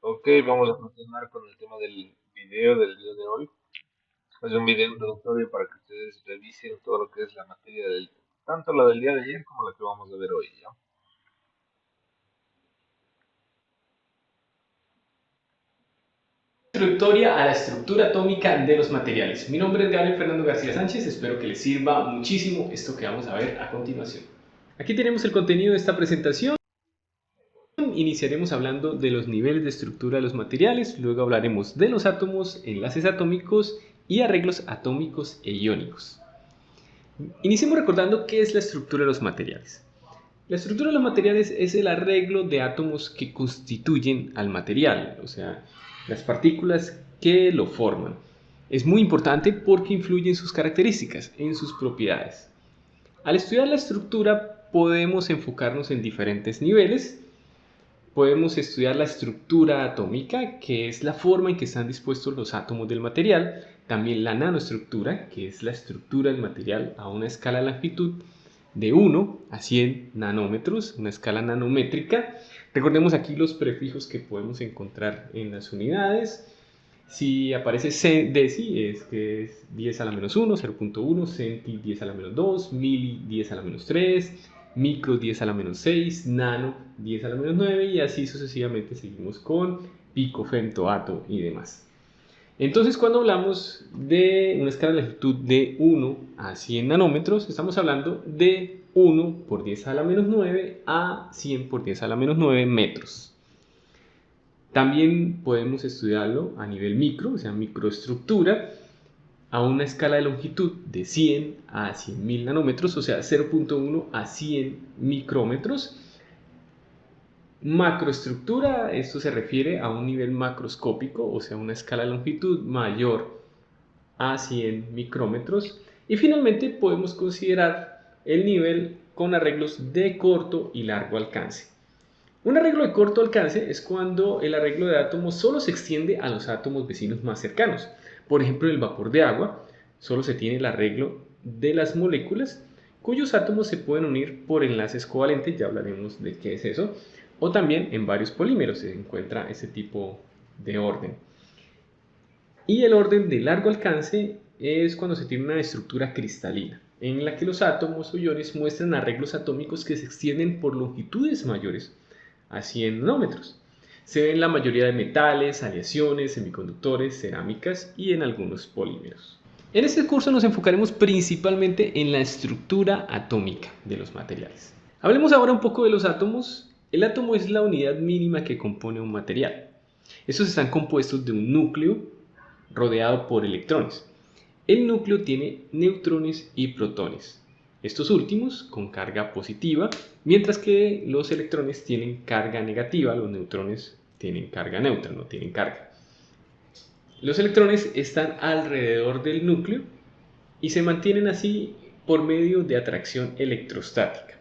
Ok, vamos a continuar con el tema del video del día de hoy. Es un video introductorio para que ustedes revisen todo lo que es la materia tanto la del día de ayer como la que vamos a ver hoy, ¿ya? Introductoria a la estructura atómica de los materiales. Mi nombre es Gabriel Fernando García Sánchez, espero que les sirva muchísimo esto que vamos a ver a continuación. Aquí tenemos el contenido de esta presentación. Iniciaremos hablando de los niveles de estructura de los materiales, luego hablaremos de los átomos, enlaces atómicos y arreglos atómicos e iónicos. Iniciemos recordando qué es la estructura de los materiales. La estructura de los materiales es el arreglo de átomos que constituyen al material, o sea, las partículas que lo forman. Es muy importante porque influye en sus características, en sus propiedades. Al estudiar la estructura podemos enfocarnos en diferentes niveles. Podemos estudiar la estructura atómica, que es la forma en que están dispuestos los átomos del material. También la nanoestructura, que es la estructura del material a una escala de longitud de 1 a 100 nanómetros, una escala nanométrica. Recordemos aquí los prefijos que podemos encontrar en las unidades. Si aparece deci, es que es 10 a la menos 1, 0.1, centi 10 a la menos 2, mili 10 a la menos 3, micro 10 a la menos 6, nano 10 a la menos 9 y así sucesivamente seguimos con pico, femto, ato y demás. Entonces, cuando hablamos de una escala de longitud de 1 a 100 nanómetros, estamos hablando de 1 por 10 a la menos 9 a 100 por 10 a la menos 9 metros. También podemos estudiarlo a nivel micro, o sea, microestructura, a una escala de longitud de 100 a 100.000 nanómetros, o sea, 0.1 a 100 micrómetros. Macroestructura, esto se refiere a un nivel macroscópico, o sea, una escala de longitud mayor a 100 micrómetros. Y finalmente podemos considerar el nivel con arreglos de corto y largo alcance. Un arreglo de corto alcance es cuando el arreglo de átomos solo se extiende a los átomos vecinos más cercanos. Por ejemplo, en el vapor de agua solo se tiene el arreglo de las moléculas cuyos átomos se pueden unir por enlaces covalentes, ya hablaremos de qué es eso, o también en varios polímeros se encuentra ese tipo de orden. Y el orden de largo alcance es cuando se tiene una estructura cristalina, en la que los átomos o iones muestran arreglos atómicos que se extienden por longitudes mayores a 100 nanómetros. Se ve en la mayoría de metales, aleaciones, semiconductores, cerámicas y en algunos polímeros. En este curso nos enfocaremos principalmente en la estructura atómica de los materiales. Hablemos ahora un poco de los átomos. El átomo es la unidad mínima que compone un material. Estos están compuestos de un núcleo rodeado por electrones. El núcleo tiene neutrones y protones, estos últimos con carga positiva, mientras que los electrones tienen carga negativa, los neutrones tienen carga neutra, no tienen carga. Los electrones están alrededor del núcleo y se mantienen así por medio de atracción electrostática.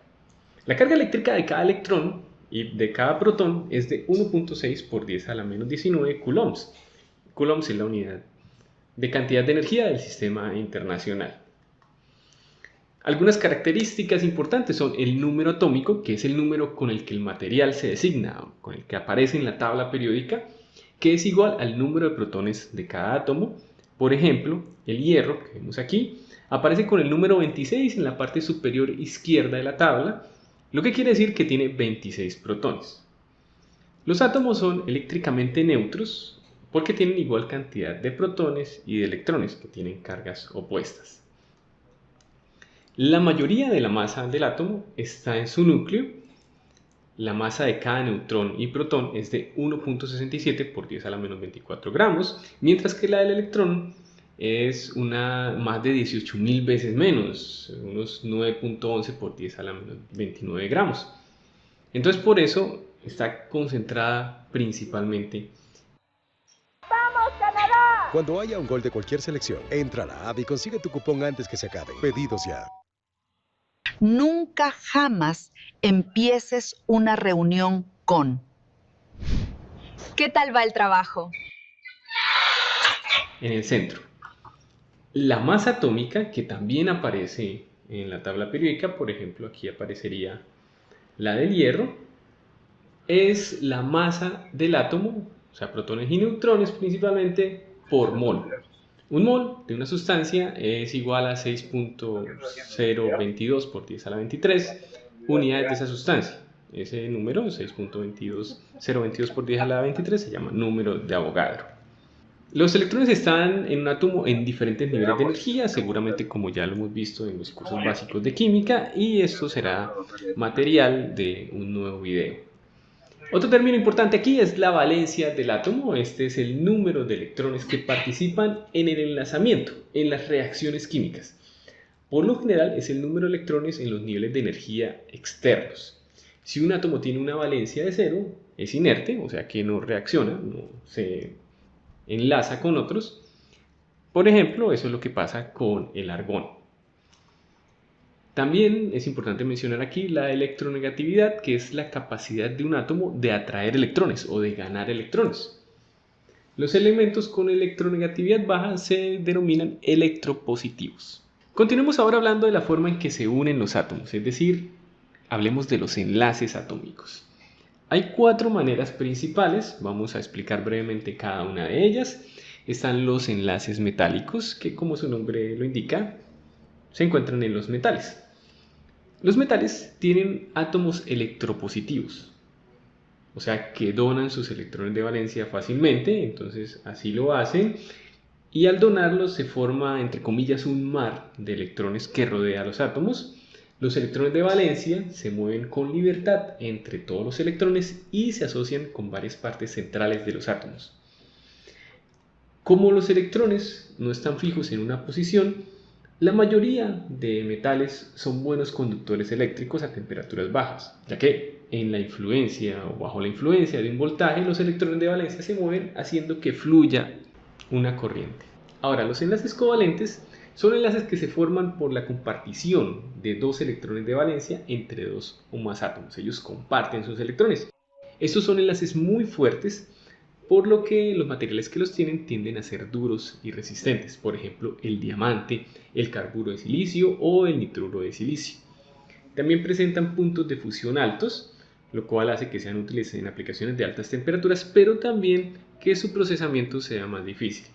La carga eléctrica de cada electrón y de cada protón es de 1.6 por 10 a la menos 19 coulombs. Coulombs es la unidad de cantidad de energía del sistema internacional. Algunas características importantes son el número atómico, que es el número con el que el material se designa, con el que aparece en la tabla periódica, que es igual al número de protones de cada átomo. Por ejemplo, el hierro, que vemos aquí, aparece con el número 26 en la parte superior izquierda de la tabla, lo que quiere decir que tiene 26 protones. Los átomos son eléctricamente neutros porque tienen igual cantidad de protones y de electrones, que tienen cargas opuestas. La mayoría de la masa del átomo está en su núcleo. La masa de cada neutrón y protón es de 1.67 por 10 a la menos 24 gramos, mientras que la del electrón es más de 18.000 veces menos, unos 9.11 por 10 a la menos 29 gramos. Entonces por eso está concentrada principalmente. ¡Vamos, Canadá! Cuando haya un gol de cualquier selección, entra a la app y consigue tu cupón antes que se acabe. Pedidos ya. Nunca jamás empieces una reunión con ¿Qué tal va el trabajo? En el centro. La masa atómica, que también aparece en la tabla periódica, por ejemplo, aquí aparecería la del hierro, es la masa del átomo o sea, protones y neutrones principalmente, por mol. Un mol de una sustancia es igual a 6.022 por 10 a la 23 unidades de esa sustancia. Ese número, 6.022 por 10 a la 23, se llama número de Avogadro. Los electrones están en un átomo en diferentes niveles de energía, seguramente como ya lo hemos visto en los cursos básicos de química, y esto será material de un nuevo video. Otro término importante aquí es la valencia del átomo. Este es el número de electrones que participan en el enlazamiento, en las reacciones químicas. Por lo general es el número de electrones en los niveles de energía externos. Si un átomo tiene una valencia de 0, es inerte, o sea que no reacciona, no se enlaza con otros. Por ejemplo, eso es lo que pasa con el argón. También es importante mencionar aquí la electronegatividad, que es la capacidad de un átomo de atraer electrones o de ganar electrones. Los elementos con electronegatividad baja se denominan electropositivos. Continuemos ahora hablando de la forma en que se unen los átomos, es decir, hablemos de los enlaces atómicos. Hay 4 maneras principales, vamos a explicar brevemente cada una de ellas. Están los enlaces metálicos, que como su nombre lo indica, se encuentran en los metales. Los metales tienen átomos electropositivos, o sea que donan sus electrones de valencia fácilmente, entonces así lo hacen, y al donarlos se forma, entre comillas, un mar de electrones que rodea a los átomos. Los electrones de valencia se mueven con libertad entre todos los electrones y se asocian con varias partes centrales de los átomos. Como los electrones no están fijos en una posición, la mayoría de metales son buenos conductores eléctricos a temperaturas bajas, ya que en la influencia o bajo la influencia de un voltaje los electrones de valencia se mueven haciendo que fluya una corriente. Ahora, los enlaces covalentes son enlaces que se forman por la compartición de 2 electrones de valencia entre 2 o más átomos. Ellos comparten sus electrones. Estos son enlaces muy fuertes, por lo que los materiales que los tienen tienden a ser duros y resistentes, por ejemplo el diamante, el carburo de silicio o el nitruro de silicio. También presentan puntos de fusión altos, lo cual hace que sean útiles en aplicaciones de altas temperaturas, pero también que su procesamiento sea más difícil.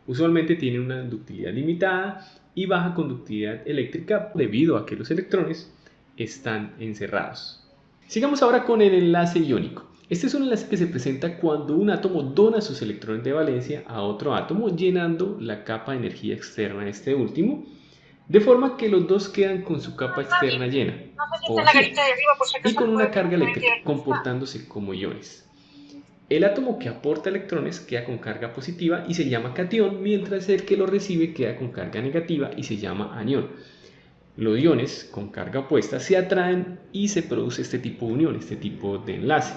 Usualmente tienen una ductilidad limitada y baja conductividad eléctrica debido a que los electrones están encerrados. Sigamos ahora con el enlace iónico. Este es un enlace que se presenta cuando un átomo dona sus electrones de valencia a otro átomo, llenando la capa de energía externa de este último, de forma que los dos quedan con su capa externa llena, o vacía, y con una carga eléctrica, comportándose como iones. El átomo que aporta electrones queda con carga positiva y se llama catión, mientras el que lo recibe queda con carga negativa y se llama anión. Los iones con carga opuesta se atraen y se produce este tipo de unión, este tipo de enlace.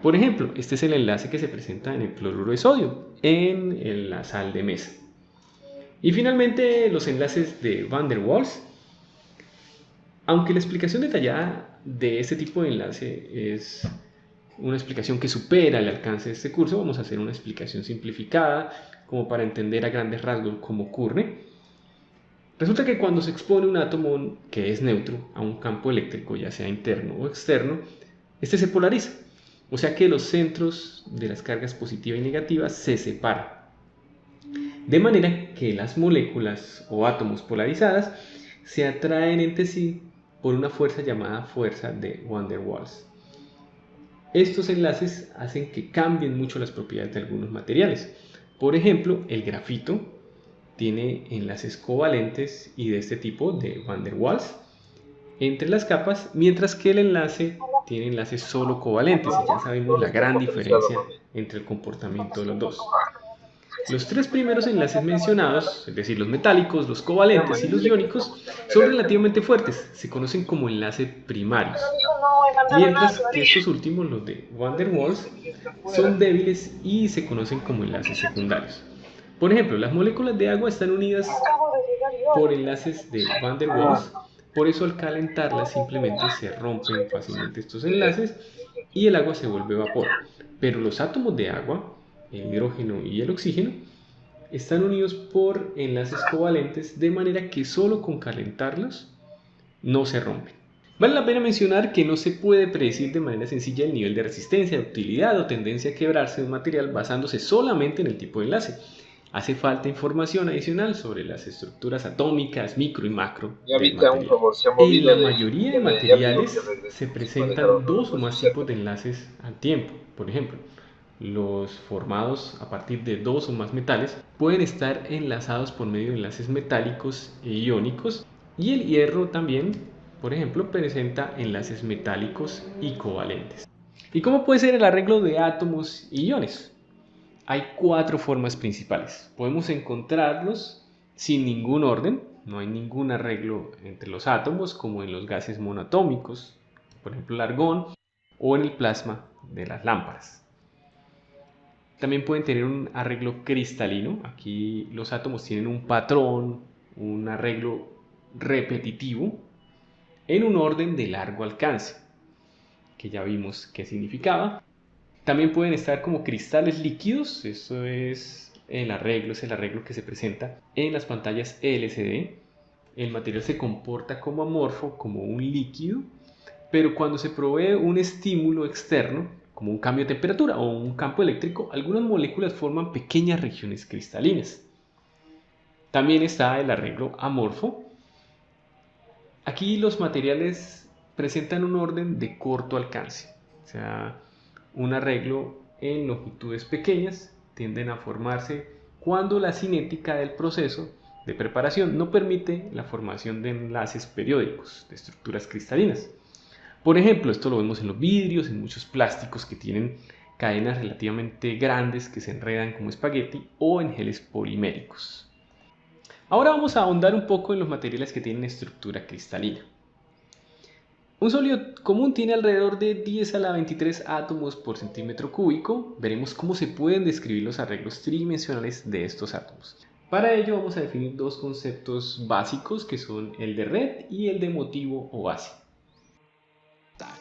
Por ejemplo, este es el enlace que se presenta en el cloruro de sodio, en la sal de mesa. Y finalmente los enlaces de Van der Waals. Aunque la explicación detallada de este tipo de enlace es una explicación que supera el alcance de este curso, vamos a hacer una explicación simplificada como para entender a grandes rasgos cómo ocurre. Resulta que cuando se expone un átomo que es neutro a un campo eléctrico, ya sea interno o externo, este se polariza. O sea que los centros de las cargas positiva y negativa se separan. De manera que las moléculas o átomos polarizadas se atraen entre sí por una fuerza llamada fuerza de Van der Waals. Estos enlaces hacen que cambien mucho las propiedades de algunos materiales. Por ejemplo, el grafito tiene enlaces covalentes y de este tipo de Van der Waals entre las capas, mientras que el enlace tiene enlaces solo covalentes, y ya sabemos la gran diferencia entre el comportamiento de los dos. Los 3 primeros enlaces mencionados, es decir, los metálicos, los covalentes y los iónicos, son relativamente fuertes, se conocen como enlaces primarios, mientras que estos últimos, los de Van der Waals, son débiles y se conocen como enlaces secundarios. Por ejemplo, las moléculas de agua están unidas por enlaces de Van der Waals. Por eso al calentarlas simplemente se rompen fácilmente estos enlaces y el agua se vuelve vapor. Pero los átomos de agua, el hidrógeno y el oxígeno, están unidos por enlaces covalentes de manera que solo con calentarlos no se rompen. Vale la pena mencionar que no se puede predecir de manera sencilla el nivel de resistencia, utilidad o tendencia a quebrarse de un material basándose solamente en el tipo de enlace. Hace falta información adicional sobre las estructuras atómicas, micro y macro Ya del Vita, un material. favor, se ha En la movido mayoría de ya me dijo que materiales se regresemos y me ha dejado presentan todo dos o pues más tipos cerca. de enlaces al tiempo. Por ejemplo, los formados a partir de dos o más metales pueden estar enlazados por medio de enlaces metálicos e iónicos, y el hierro también, por ejemplo, presenta enlaces metálicos y covalentes. ¿Y cómo puede ser el arreglo de átomos y iones? Hay cuatro formas principales. Podemos encontrarlos sin ningún orden, no hay ningún arreglo entre los átomos, como en los gases monoatómicos, por ejemplo el argón, o en el plasma de las lámparas. También pueden tener un arreglo cristalino. Aquí los átomos tienen un patrón, un arreglo repetitivo en un orden de largo alcance, que ya vimos qué significaba. También pueden estar como cristales líquidos. Eso es el arreglo que se presenta en las pantallas LCD. El material se comporta como amorfo, como un líquido, pero cuando se provee un estímulo externo, como un cambio de temperatura o un campo eléctrico, algunas moléculas forman pequeñas regiones cristalinas. También está el arreglo amorfo. Aquí los materiales presentan un orden de corto alcance, o sea, un arreglo en longitudes pequeñas tienden a formarse cuando la cinética del proceso de preparación no permite la formación de enlaces periódicos de estructuras cristalinas. Por ejemplo, esto lo vemos en los vidrios, en muchos plásticos que tienen cadenas relativamente grandes que se enredan como espagueti, o en geles poliméricos. Ahora vamos a ahondar un poco en los materiales que tienen estructura cristalina. Un sólido común tiene alrededor de 10 a la 23 átomos por centímetro cúbico. Veremos cómo se pueden describir los arreglos tridimensionales de estos átomos. Para ello vamos a definir dos conceptos básicos, que son el de red y el de motivo o base.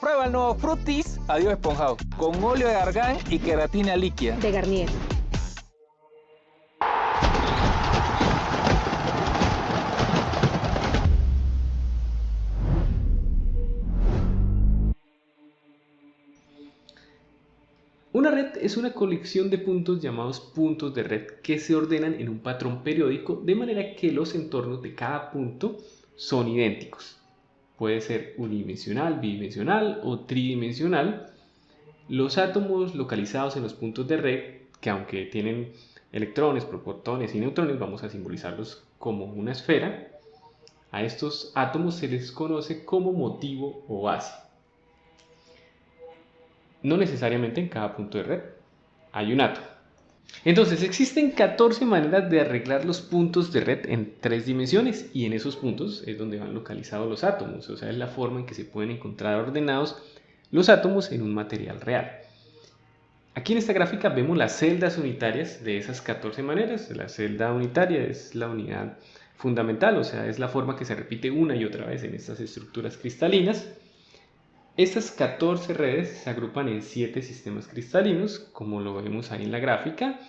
Prueba el nuevo Fructis Adiós Esponjado con óleo de argán y queratina líquida de Garnier. Una red es una colección de puntos llamados puntos de red que se ordenan en un patrón periódico de manera que los entornos de cada punto son idénticos. Puede ser unidimensional, bidimensional o tridimensional. Los átomos localizados en los puntos de red, que aunque tienen electrones, protones y neutrones, vamos a simbolizarlos como una esfera. A estos átomos se les conoce como motivo o base. No necesariamente en cada punto de red hay un átomo. Entonces existen 14 maneras de arreglar los puntos de red en 3 dimensiones, y en esos puntos es donde van localizados los átomos, o sea, es la forma en que se pueden encontrar ordenados los átomos en un material real. Aquí en esta gráfica vemos las celdas unitarias de esas 14 maneras. La celda unitaria es la unidad fundamental, o sea, es la forma que se repite una y otra vez en estas estructuras cristalinas. Estas 14 redes se agrupan en 7 sistemas cristalinos, como lo vemos ahí en la gráfica: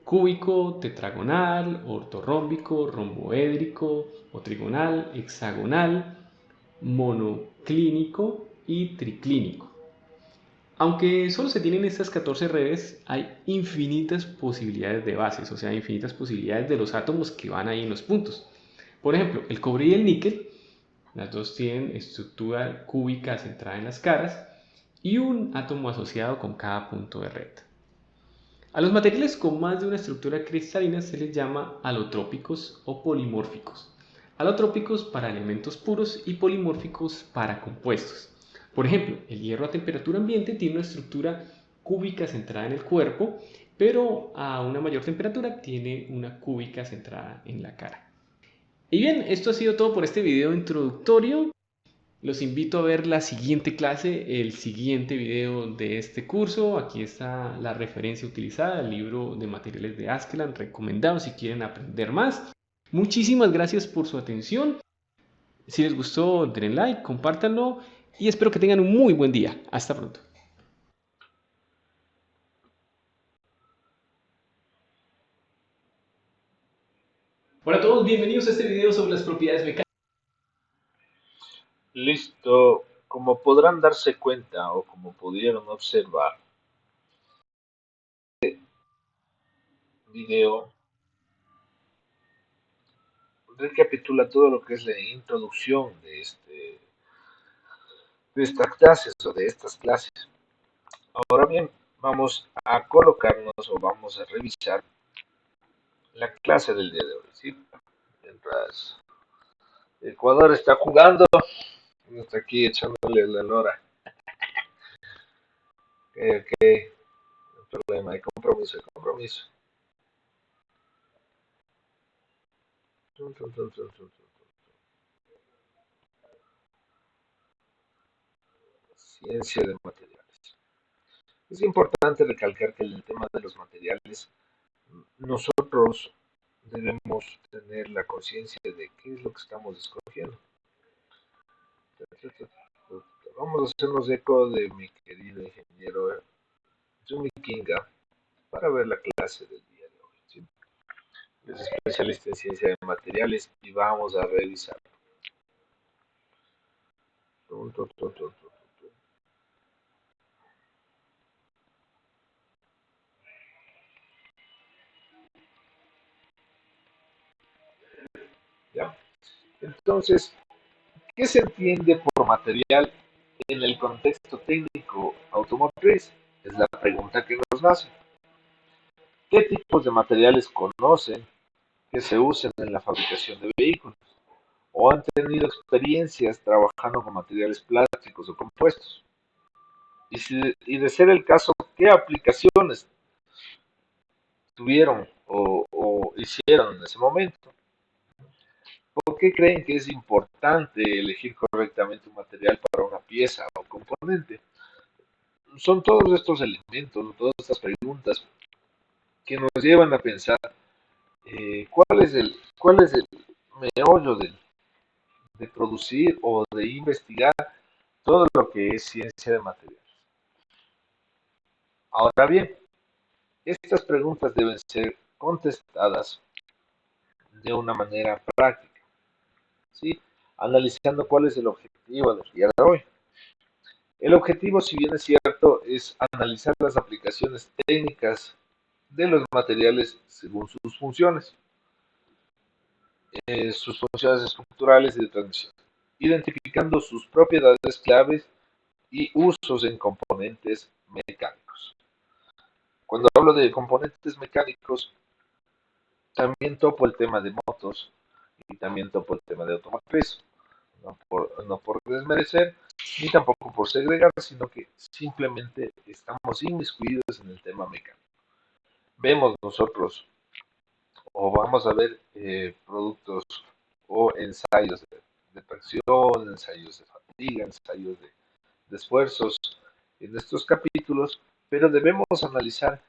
cúbico, tetragonal, ortorrómbico, romboédrico, o trigonal, hexagonal, monoclínico y triclínico. Aunque solo se tienen estas 14 redes, hay infinitas posibilidades de bases, o sea, infinitas posibilidades de los átomos que van ahí en los puntos. Por ejemplo, el cobre y el níquel, las dos tienen estructura cúbica centrada en las caras y un átomo asociado con cada punto de red. A los materiales con más de una estructura cristalina se les llama alotrópicos o polimórficos. Alotrópicos para elementos puros y polimórficos para compuestos. Por ejemplo, el hierro a temperatura ambiente tiene una estructura cúbica centrada en el cuerpo, pero a una mayor temperatura tiene una cúbica centrada en la cara. Y bien, esto ha sido todo por este video introductorio. Los invito a ver la siguiente clase, el siguiente video de este curso. Aquí está la referencia utilizada, el libro de materiales de Askeland, recomendado si quieren aprender más. Muchísimas gracias por su atención. Si les gustó, denle like, compártanlo y espero que tengan un muy buen día. Hasta pronto. Hola a todos, bienvenidos a este video sobre las propiedades mecánicas. Listo. Como podrán darse cuenta o como pudieron observar, video recapitula todo lo que es la introducción de estas clases o de estas clases. Ahora bien, vamos a colocarnos o vamos a revisar la clase del día de hoy, ¿sí? Mientras Ecuador está jugando, uno está aquí echándole la lora. Ok, no hay problema, hay compromiso, hay compromiso. Tun, tun, tun, tun, tun, tun. Ciencia de materiales. Es importante recalcar que en el tema de los materiales, nosotros debemos tener la conciencia de qué es lo que estamos escogiendo. Vamos a hacernos eco de mi querido ingeniero Yumi Kinga para ver la clase del día de hoy, ¿sí? Es especialista en ciencia de materiales y vamos a revisar. Tun, tun, tun, tun, tun, tun. ¿Ya? Entonces, ¿qué se entiende por material en el contexto técnico automotriz? Es la pregunta que nos nace. ¿Qué tipos de materiales conocen que se usan en la fabricación de vehículos? ¿O han tenido experiencias trabajando con materiales plásticos o compuestos? Y de ser el caso, ¿qué aplicaciones tuvieron o hicieron en ese momento? ¿Por qué creen que es importante elegir correctamente un material para una pieza o componente? Son todos estos elementos, todas estas preguntas que nos llevan a pensar cuál es el meollo de producir o de investigar todo lo que es ciencia de materiales. Ahora bien, estas preguntas deben ser contestadas de una manera práctica, ¿sí? Analizando cuál es el objetivo del día de hoy. El objetivo, si bien es cierto, es analizar las aplicaciones técnicas de los materiales según sus funciones estructurales y de transmisión, identificando sus propiedades claves y usos en componentes mecánicos. Cuando hablo de componentes mecánicos, también topo el tema de motos y también topo el tema de automotriz. No por desmerecer, ni tampoco por segregar, sino que simplemente estamos inmiscuidos en el tema mecánico. Vemos nosotros o vamos a ver productos o ensayos de tracción, ensayos de fatiga, ensayos de esfuerzos en estos capítulos, pero debemos analizar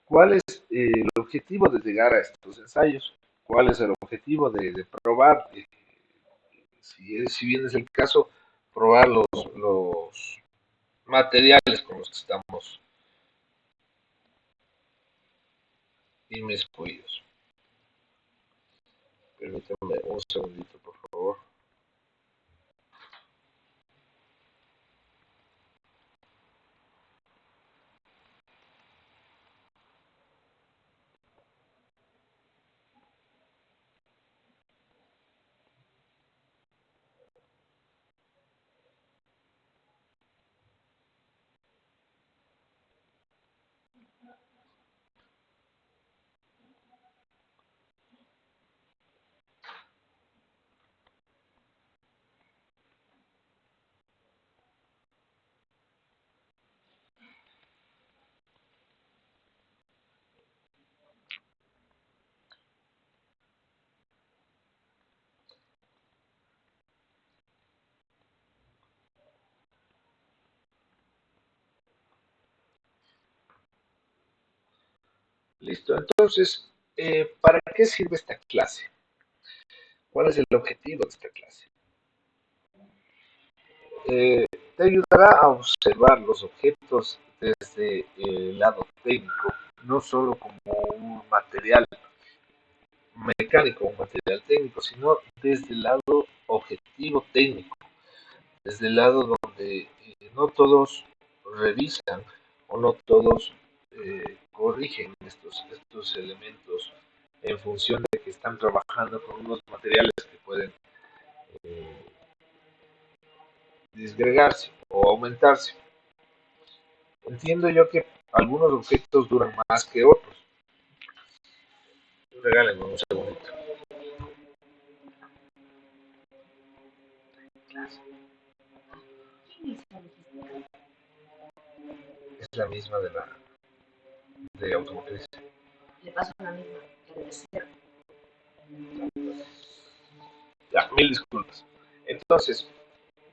cuál es el objetivo de llegar a estos ensayos, cuál es el objetivo de probar, si bien es el caso, probar los materiales con los que estamos inmiscuidos. Permítanme un segundito, por favor. Listo, entonces, ¿para qué sirve esta clase? ¿Cuál es el objetivo de esta clase? Eh, Te ayudará a observar los objetos desde el lado técnico, no solo como un material mecánico, un material técnico, sino desde el lado objetivo técnico. desde el lado donde no todos revisan o no todos corrigen estos elementos en función de que están trabajando con unos materiales que pueden eh, disgregarse o aumentarse. Entiendo yo que algunos objetos duran más que otros. Regálenme un segundito. Es la misma de automotriz. Ya, mil disculpas. Entonces,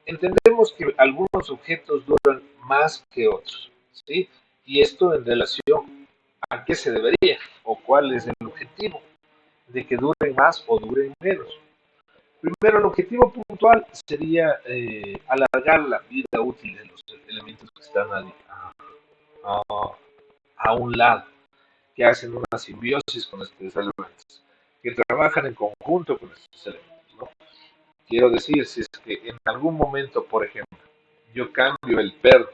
entendemos que algunos objetos duran más que otros, ¿sí? Y esto en relación a qué se debería o cuál es el objetivo de que duren más o duren menos. Primero, el objetivo puntual sería alargar la vida útil de los elementos que están a, a un lado, que hacen una simbiosis con estos elementos, que trabajan en conjunto con estos elementos, ¿no? Quiero decir, si es que en algún momento, por ejemplo, yo cambio el perno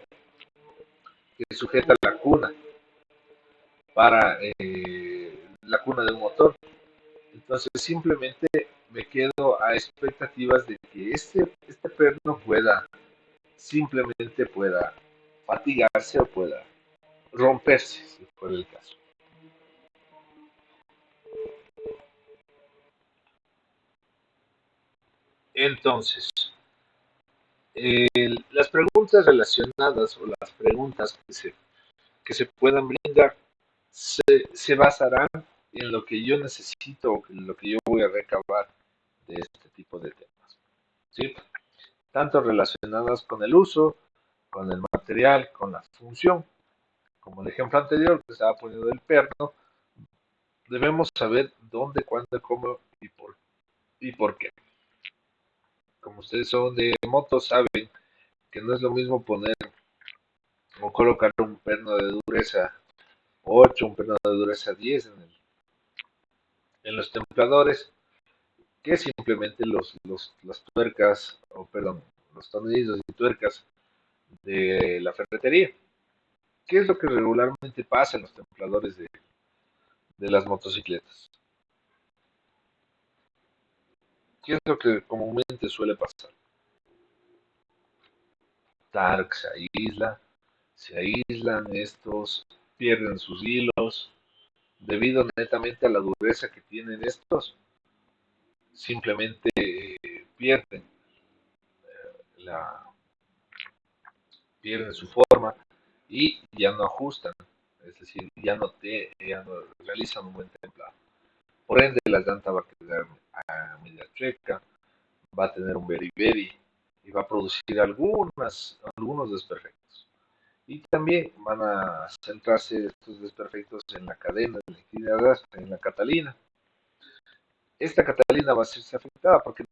que sujeta la cuna para la cuna de un motor, entonces simplemente me quedo a expectativas de que este perno simplemente pueda fatigarse o pueda romperse, si fuera el caso. Entonces, las preguntas relacionadas o las preguntas que se puedan brindar se basarán en lo que yo necesito o en lo que yo voy a recabar de este tipo de temas, ¿sí? Tanto relacionadas con el uso, con el material, con la función. Como el ejemplo anterior que estaba poniendo del perno, debemos saber dónde, cuándo, cómo y por qué. Como ustedes son de moto, saben que no es lo mismo poner o colocar un perno de dureza 8, un perno de dureza 10 en los templadores, que simplemente las tuercas, o perdón, los tornillos y tuercas de la ferretería. ¿Qué es lo que regularmente pasa en los templadores de las motocicletas? ¿Qué es lo que comúnmente suele pasar? Claro que se aíslan estos, pierden sus hilos, debido netamente a la dureza que tienen estos, simplemente pierden, la, pierden su forma y ya no ajustan, es decir, ya no realizan un buen templado. Por ende, la llanta va a quedar a media chueca, va a tener un beriberi y va a producir algunos desperfectos. Y también van a centrarse estos desperfectos en la cadena de electricidad, en la catalina. Esta catalina va a ser afectada porque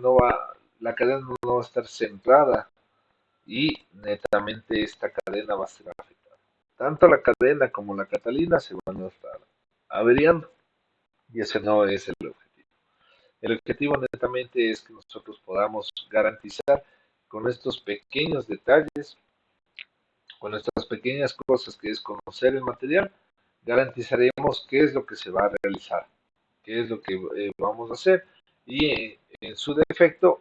la cadena no va a estar centrada y netamente esta cadena va a ser afectada. Tanto la cadena como la catalina se van a estar averiando y ese no es el objetivo. El objetivo netamente es que nosotros podamos garantizar con estos pequeños detalles, con estas pequeñas cosas que es conocer el material, garantizaremos qué es lo que se va a realizar, qué es lo que vamos a hacer y en su defecto,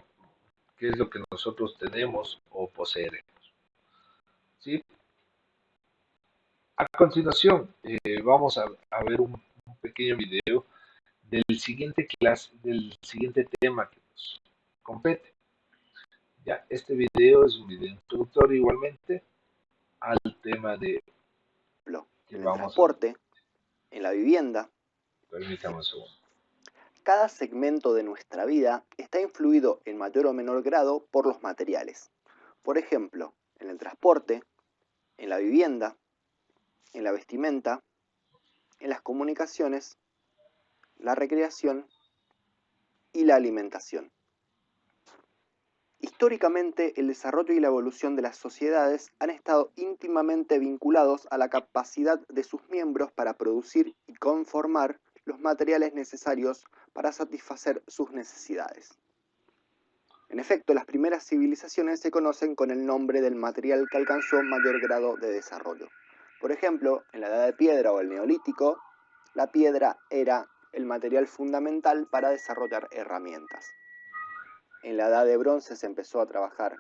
qué es lo que nosotros tenemos o poseeremos. ¿Sí? A continuación, vamos a ver un pequeño video del siguiente tema que nos compete. Ya, este video es un video introductorio igualmente al tema de que en el vamos a ver. transporte, en la vivienda. Permítame un segundo. Cada segmento de nuestra vida está influido en mayor o menor grado por los materiales. Por ejemplo, en el transporte, en la vivienda, en la vestimenta, en las comunicaciones, la recreación y la alimentación. Históricamente, el desarrollo y la evolución de las sociedades han estado íntimamente vinculados a la capacidad de sus miembros para producir y conformar los materiales necesarios para satisfacer sus necesidades. En efecto, las primeras civilizaciones se conocen con el nombre del material que alcanzó mayor grado de desarrollo. Por ejemplo, en la Edad de Piedra o el Neolítico, la piedra era el material fundamental para desarrollar herramientas. En la Edad de Bronce se empezó a trabajar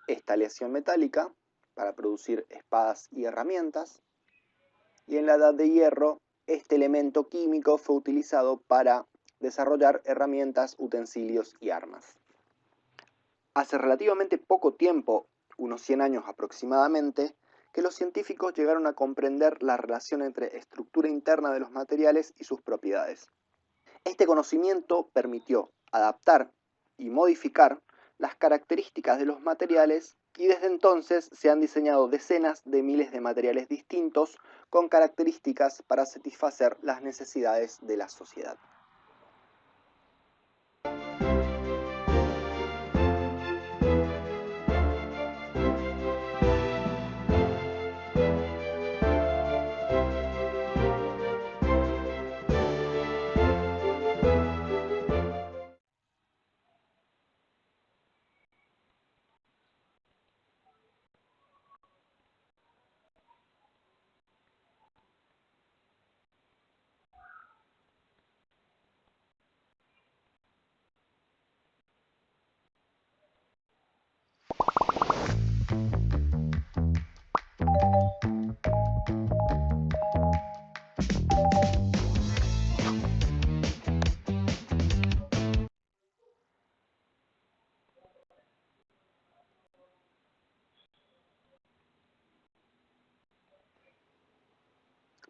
esta aleación metálica para producir espadas y herramientas. Y en la Edad de Hierro, este elemento químico fue utilizado para desarrollar herramientas, utensilios y armas. Hace relativamente poco tiempo, unos 100 años aproximadamente, que los científicos llegaron a comprender la relación entre estructura interna de los materiales y sus propiedades. Este conocimiento permitió adaptar y modificar las características de los materiales y desde entonces se han diseñado decenas de miles de materiales distintos con características para satisfacer las necesidades de la sociedad.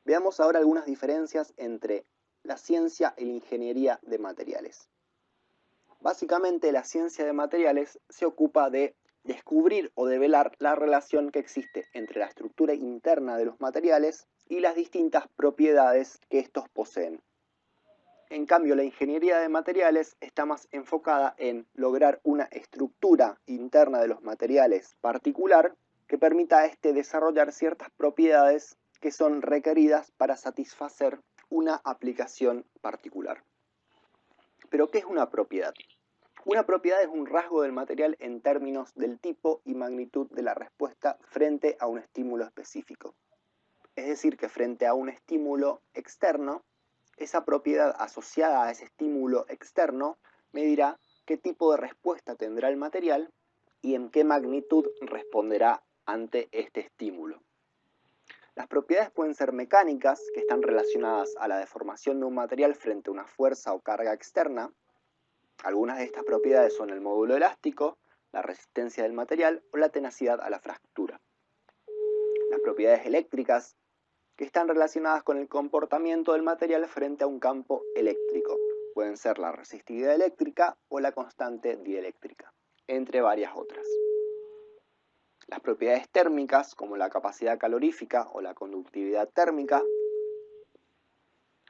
Veamos ahora algunas diferencias entre la ciencia y la ingeniería de materiales. Básicamente, la ciencia de materiales se ocupa de descubrir o develar la relación que existe entre la estructura interna de los materiales y las distintas propiedades que estos poseen. En cambio, la ingeniería de materiales está más enfocada en lograr una estructura interna de los materiales particular que permita a este desarrollar ciertas propiedades que son requeridas para satisfacer una aplicación particular. ¿Pero qué es una propiedad? Una propiedad es un rasgo del material en términos del tipo y magnitud de la respuesta frente a un estímulo específico. Es decir, que frente a un estímulo externo, esa propiedad asociada a ese estímulo externo medirá qué tipo de respuesta tendrá el material y en qué magnitud responderá ante este estímulo. Las propiedades pueden ser mecánicas, que están relacionadas a la deformación de un material frente a una fuerza o carga externa. Algunas de estas propiedades son el módulo elástico, la resistencia del material o la tenacidad a la fractura. Las propiedades eléctricas, que están relacionadas con el comportamiento del material frente a un campo eléctrico. Pueden ser la resistividad eléctrica o la constante dieléctrica, entre varias otras. Las propiedades térmicas, como la capacidad calorífica o la conductividad térmica.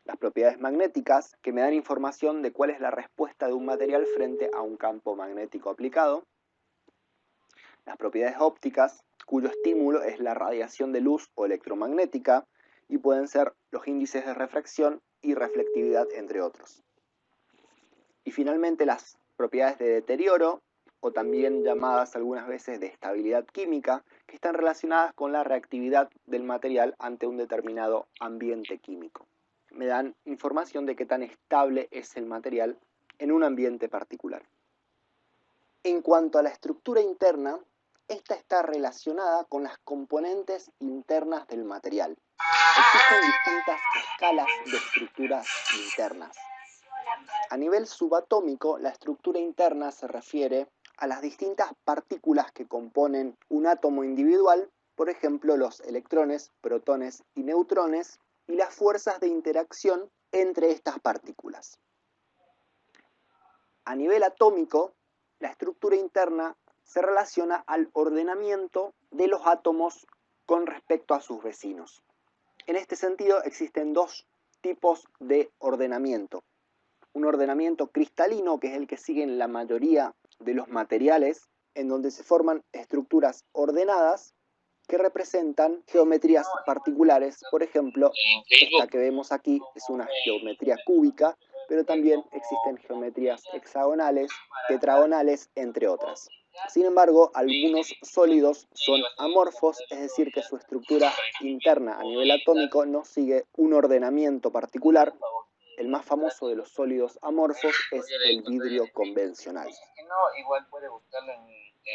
Las propiedades magnéticas, que me dan información de cuál es la respuesta de un material frente a un campo magnético aplicado. Las propiedades ópticas, cuyo estímulo es la radiación de luz o electromagnética, y pueden ser los índices de refracción y reflectividad, entre otros. Y finalmente las propiedades de deterioro, o también llamadas algunas veces de estabilidad química, que están relacionadas con la reactividad del material ante un determinado ambiente químico. Me dan información de qué tan estable es el material en un ambiente particular. En cuanto a la estructura interna, esta está relacionada con las componentes internas del material. Existen distintas escalas de estructuras internas. A nivel subatómico, la estructura interna se refiere a las distintas partículas que componen un átomo individual, por ejemplo los electrones, protones y neutrones, y las fuerzas de interacción entre estas partículas. A nivel atómico, la estructura interna se relaciona al ordenamiento de los átomos con respecto a sus vecinos. En este sentido existen dos tipos de ordenamiento. Un ordenamiento cristalino, que es el que siguen la mayoría de los materiales, en donde se forman estructuras ordenadas que representan geometrías particulares. Por ejemplo, esta que vemos aquí es una geometría cúbica, pero también existen geometrías hexagonales, tetragonales, entre otras. Sin embargo, algunos sólidos son amorfos, es decir, que su estructura interna a nivel atómico no sigue un ordenamiento particular. El más famoso de los sólidos amorfos es el vidrio convencional.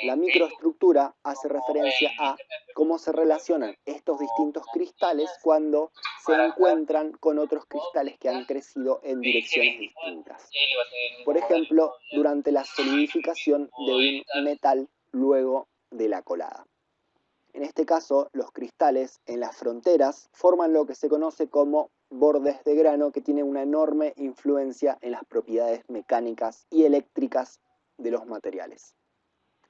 La microestructura hace referencia a cómo se relacionan estos distintos cristales cuando se encuentran con otros cristales que han crecido en direcciones distintas. Por ejemplo, durante la solidificación de un metal luego de la colada. En este caso, los cristales en las fronteras forman lo que se conoce como bordes de grano, que tienen una enorme influencia en las propiedades mecánicas y eléctricas de los materiales.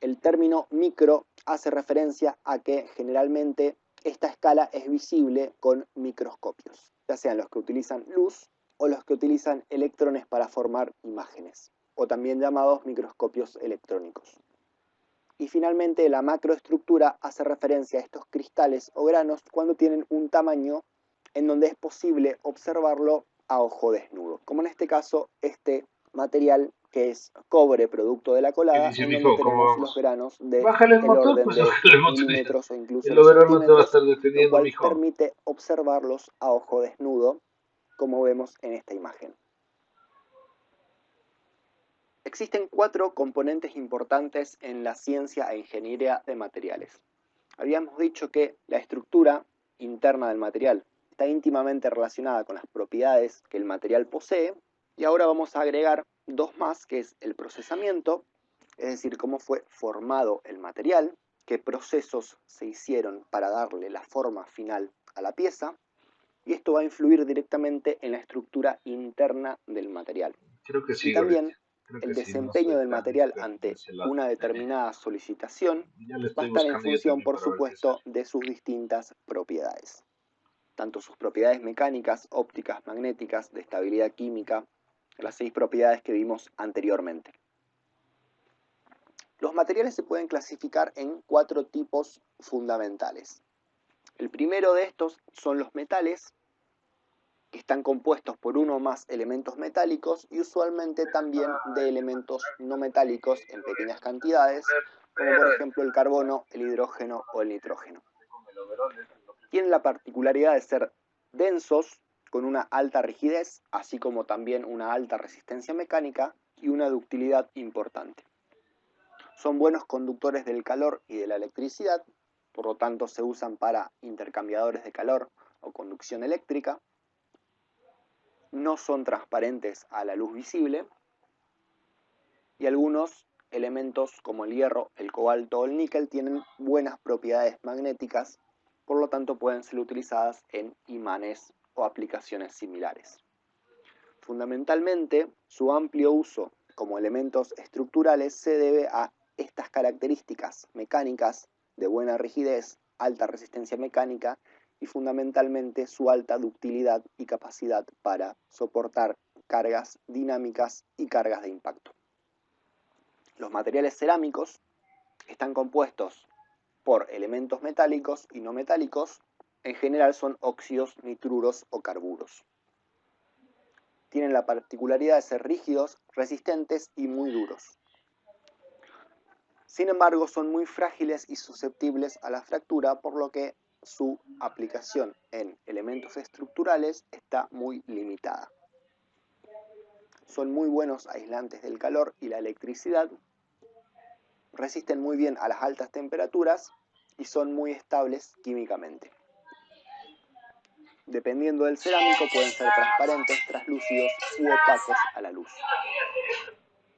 El término micro hace referencia a que generalmente esta escala es visible con microscopios, ya sean los que utilizan luz o los que utilizan electrones para formar imágenes, o también llamados microscopios electrónicos. Y finalmente la macroestructura hace referencia a estos cristales o granos cuando tienen un tamaño en donde es posible observarlo a ojo desnudo, como en este caso este material que es cobre producto de la colada, dice, en mijo? donde ¿Cómo tenemos vamos? los granos de Bájale el el motor, orden pues de bájale el motor. milímetros o incluso El de overall no te va a centímetros, estar lo deteniendo, cual mijo. permite observarlos a ojo desnudo, como vemos en esta imagen. Existen 4 componentes importantes en la ciencia e ingeniería de materiales. Habíamos dicho que la estructura interna del material está íntimamente relacionada con las propiedades que el material posee, y ahora vamos a agregar 2 más, que es el procesamiento, es decir, cómo fue formado el material, qué procesos se hicieron para darle la forma final a la pieza, y esto va a influir directamente en la estructura interna del material. Creo que sí, Y también creo el que sí, no desempeño soy del tan material experto en ante ese lado. una determinada solicitación Ya le va a estoy estar en buscando yo función, también por para ver qué supuesto, sale. de sus distintas propiedades. Tanto sus propiedades mecánicas, ópticas, magnéticas, de estabilidad química, las 6 propiedades que vimos anteriormente. Los materiales se pueden clasificar en 4 tipos fundamentales. El primero de estos son los metales, que están compuestos por uno o más elementos metálicos y usualmente también de elementos no metálicos en pequeñas cantidades, como por ejemplo el carbono, el hidrógeno o el nitrógeno. Tienen la particularidad de ser densos, con una alta rigidez, así como también una alta resistencia mecánica y una ductilidad importante. Son buenos conductores del calor y de la electricidad, por lo tanto se usan para intercambiadores de calor o conducción eléctrica. No son transparentes a la luz visible, y algunos elementos como el hierro, el cobalto o el níquel tienen buenas propiedades magnéticas, por lo tanto pueden ser utilizadas en imanes o aplicaciones similares. Fundamentalmente, su amplio uso como elementos estructurales se debe a estas características mecánicas de buena rigidez, alta resistencia mecánica y fundamentalmente su alta ductilidad y capacidad para soportar cargas dinámicas y cargas de impacto. Los materiales cerámicos están compuestos por elementos metálicos y no metálicos, en general son óxidos, nitruros o carburos. Tienen la particularidad de ser rígidos, resistentes y muy duros. Sin embargo, son muy frágiles y susceptibles a la fractura, por lo que su aplicación en elementos estructurales está muy limitada. Son muy buenos aislantes del calor y la electricidad, resisten muy bien a las altas temperaturas y son muy estables químicamente. Dependiendo del cerámico, pueden ser transparentes, translúcidos u opacos a la luz.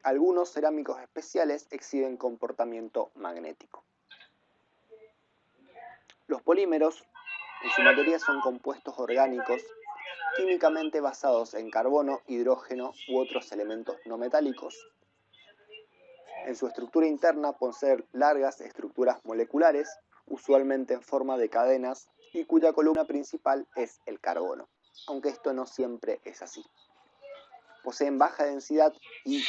Algunos cerámicos especiales exhiben comportamiento magnético. Los polímeros, en su mayoría, son compuestos orgánicos químicamente basados en carbono, hidrógeno u otros elementos no metálicos. En su estructura interna poseen largas estructuras moleculares, usualmente en forma de cadenas, y cuya columna principal es el carbono, aunque esto no siempre es así. Poseen baja densidad y